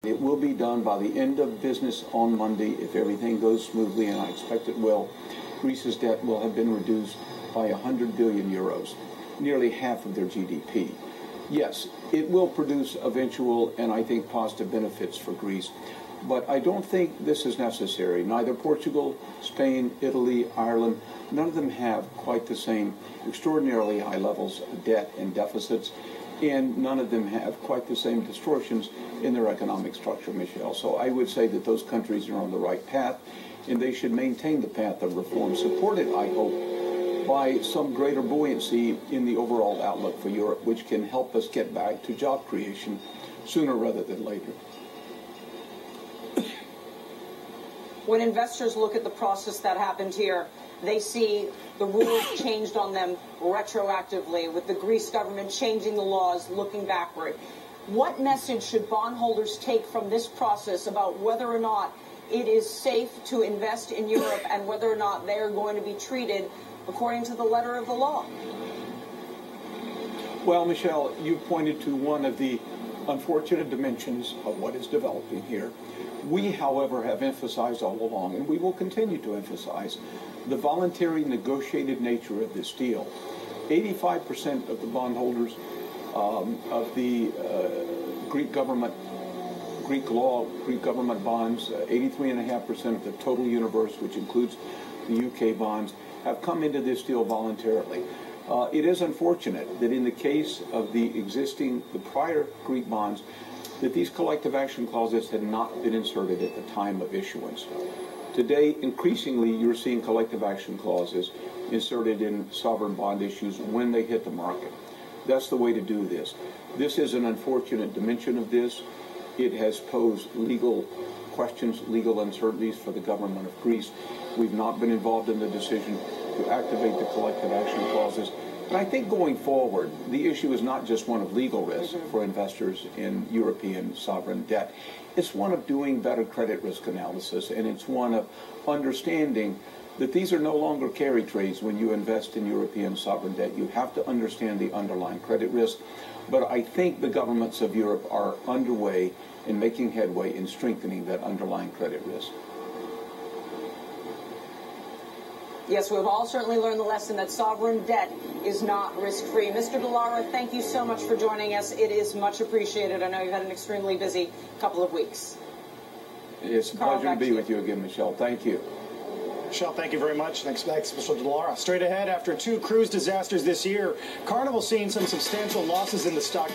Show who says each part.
Speaker 1: It will be done by the end of business on Monday if everything goes smoothly, and I expect it will. Greece's debt will have been reduced by 100 billion euros, nearly half of their GDP. Yes, it will produce eventual and I think positive benefits for Greece, but I don't think this is necessary. Neither Portugal, Spain, Italy, Ireland, none of them have quite the same extraordinarily high levels of debt and deficits, and none of them have quite the same distortions in their economic structure, Michelle. So I would say that those countries are on the right path, and they should maintain the path of reform, supported, I hope, by some greater buoyancy in the overall outlook for Europe, which can help us get back to job creation sooner rather than later.
Speaker 2: When investors look at the process that happened here, they see the rules changed on them retroactively, with the Greece government changing the laws looking backward. What message should bondholders take from this process about whether or not it is safe to invest in Europe and whether or not they are going to be treated according to the letter of the law?
Speaker 1: Well, Michelle, you pointed to one of the unfortunate dimensions of what is developing here. We, however, have emphasized all along, and we will continue to emphasize, the voluntary negotiated nature of this deal. 85% of the bondholders of the Greek government, Greek law, Greek government bonds, 83.5% of the total universe, which includes the UK bonds, have come into this deal voluntarily. It is unfortunate that in the case of the prior Greek bonds, that these collective action clauses had not been inserted at the time of issuance. Today, increasingly, you're seeing collective action clauses inserted in sovereign bond issues when they hit the market. That's the way to do this. This is an unfortunate dimension of this. It has posed legal questions, legal uncertainties for the government of Greece. We've not been involved in the decision to activate the collective action clauses. And I think going forward, the issue is not just one of legal risk for investors in European sovereign debt. It's one of doing better credit risk analysis, and it's one of understanding that these are no longer carry trades when you invest in European sovereign debt. You have to understand the underlying credit risk. But I think the governments of Europe are underway in making headway in strengthening that underlying credit risk.
Speaker 2: Yes, we've all certainly learned the lesson that sovereign debt is not risk-free. Mr. Dallara, thank you so much for joining us. It is much appreciated. I know you've had an extremely busy couple of weeks.
Speaker 1: It's a pleasure to be with you again, Michelle. Thank you.
Speaker 3: Michelle, thank you very much. Next, Mr. Dallara. Straight ahead, after 2 cruise disasters this year, Carnival seeing some substantial losses in the stock